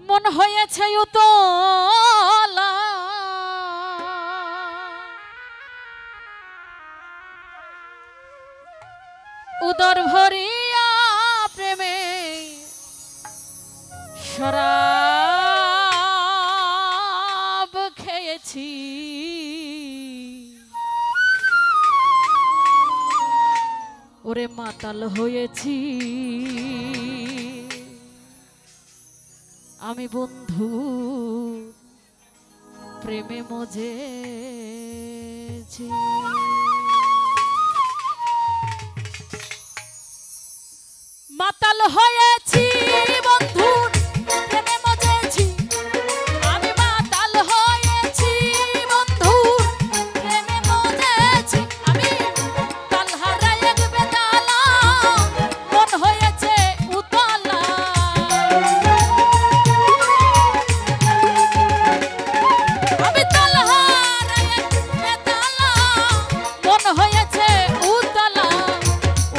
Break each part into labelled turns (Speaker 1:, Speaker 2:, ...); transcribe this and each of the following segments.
Speaker 1: মন হয়েছে উতলা উদর ভরিয়া প্রেমে শরাব খেয়েছি ওরে মাতাল হয়েছি আমি বন্ধু প্রেমে মজেছি মাতাল হয়েছি বন্ধু প্রেমে মজেছি আমি মাতাল হয়েছি বন্ধু প্রেমে মজেছি আমি তাল হারাই এক বেতালা মন হয়েছে উতলা আমি তাল হারাই এক বেতালা মন হয়েছে উতলা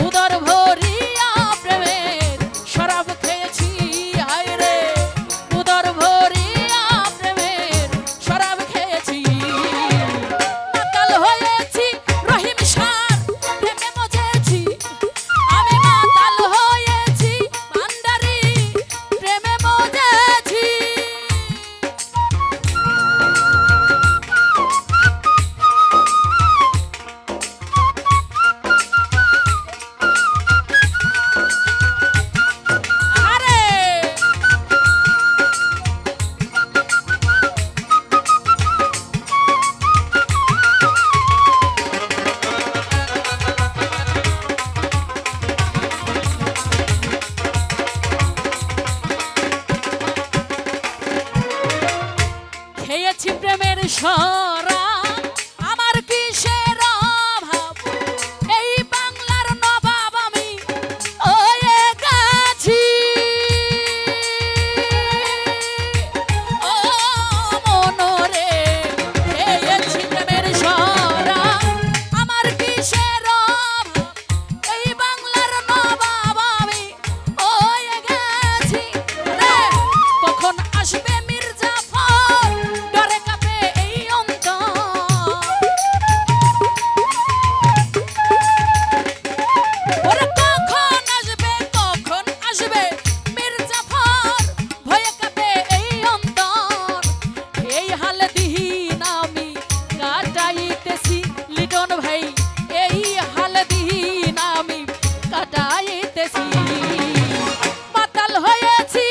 Speaker 1: উদর ভরিয়া প্রেমের শরাব খেয়েছি হায় রে উদর ভরিয়া প্রেমের শরাব খেয়েছি মাতাল হয়েছি রহিম শাহ প্রেমে মজেছি আমি মাতাল হয়েছি ভান্ডারি প্রেমে মজেছি আরে খেয়েছি প্রেমের শরাব আমার কিসের অভাব এই বাংলার নবাব আমি হয়ে গেছি ও মনরে খেয়েছি প্রেমের শরাব আমার কিসের অভাব এই বাংলার নবাব আমি হয়ে গেছি রে কখন আসবে মির্জাফর ডরে কাঁপে এই অন্তর ওরে কখন আসবে মির্জাফর ভয়ে কাঁপে এই অন্তর এই হালে দিন আমি কাটাইতেছি লিটন ভাই এই হালে দিন আমি কাটাইতেছি মাতাল হয়েছি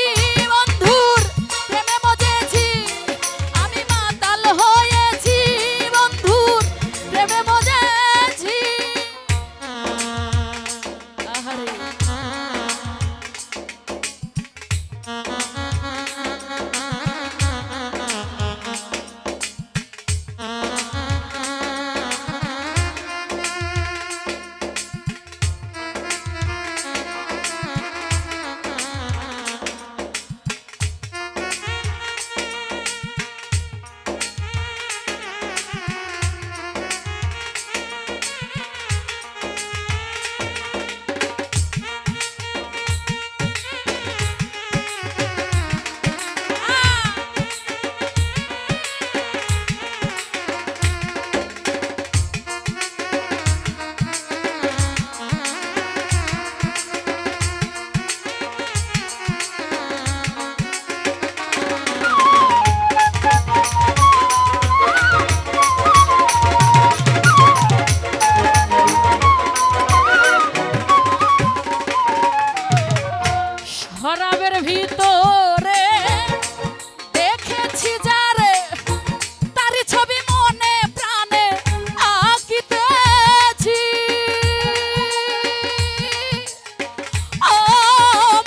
Speaker 1: বন্ধুর প্রেমে মজেছি আমি মাতাল হয়েছি বন্ধুর প্রেমে মজেছি আহারে শরাবের ভিতরে দেখেছি যারে তারি ছবি মনে প্রাণে আঁকিতেছি ও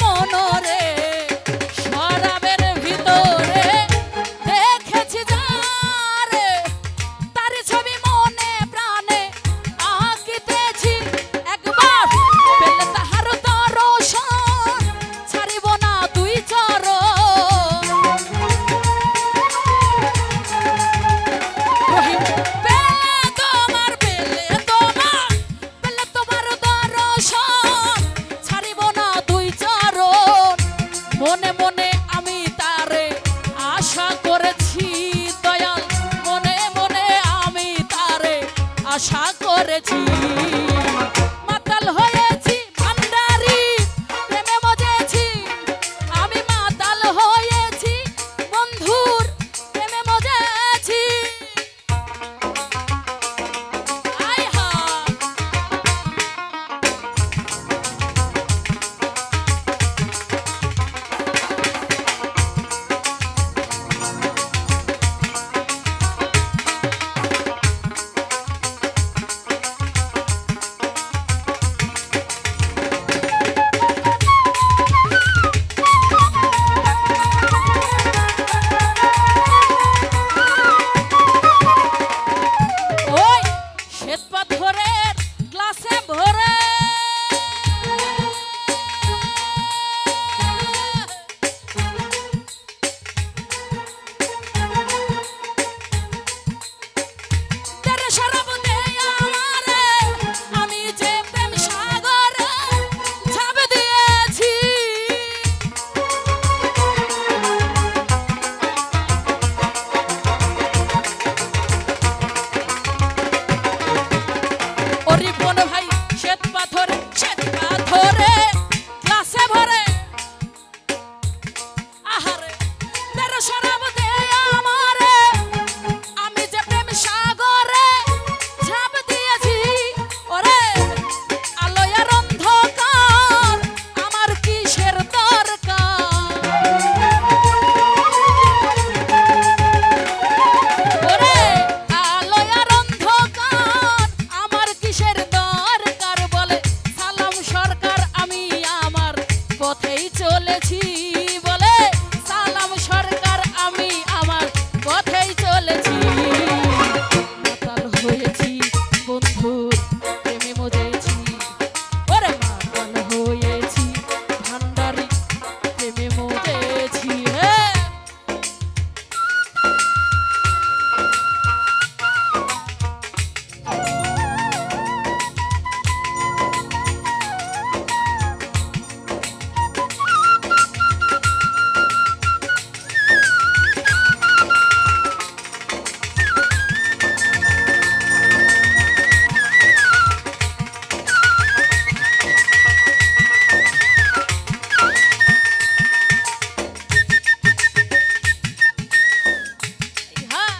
Speaker 1: মনরে শরাবের ভিতরে দেখেছি যারে তারি ছবি মনে প্রাণে আঁকিতেছি একবার পেলে তাহার দর্শন ছাড়িব না দুই চরণ মজেছি, মাতাল হয়েছি ভান্ডারি প্রেমে মজেছি, আমি মাতাল হয়েছি বন্ধুর প্রেমে মজেছি। আয় হা পাথরের গ্লাসে ভরে তেরে শরাব দে আমারে, আমি যে প্রেম সাগরে ঝাঁপ দিয়েছি। ওরে বোন ভাই শ্বেত পাথরে গ্লাসে ভরে, আহারে তেরে শরাব দে আমারে, আমি যে প্রেম সাগরে ঝাঁপ দিয়েছি। ওরে আলোয় আর অন্ধকার আমার কিসের দরকার, ওরে আলোয় আর অন্ধকার আমার কিসের দরকার, বলে সালাম সরকার আমি আমার পথেই চলেছি, বলে সালাম সরকার আমি আমার পথেই চলেছি। মাতাল হয়েছি বন্ধুর প্রেমে মজেছি, ওরে মাতাল হয়েছি ভান্ডারি প্রেমে মজেছি। হ্যাঁ হ্যাঁ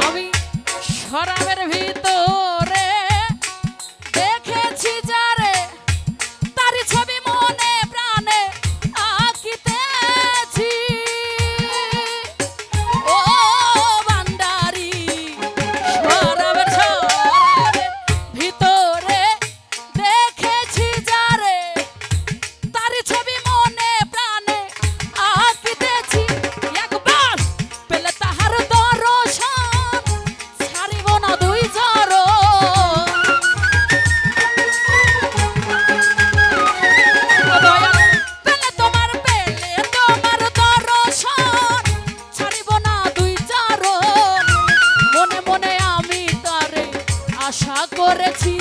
Speaker 1: আমি শরাবের ভিতরে দেখেছি যারে, তারি ছবি মনে প্রাণে আঁকিতেছি। ও ভান্ডারি শরাবের ভিতরে দেখেছি যারে, তারি ছবি মনে প্রাণে আঁকিতেছি। একবার পেলে তাহার দর্শন ছাড়িব না দুই চরণ, দয়াল পেলে তোমার দর্শন ছাড়িব না দুই চরণ। মনে মনে আমি তারে আশা করেছি,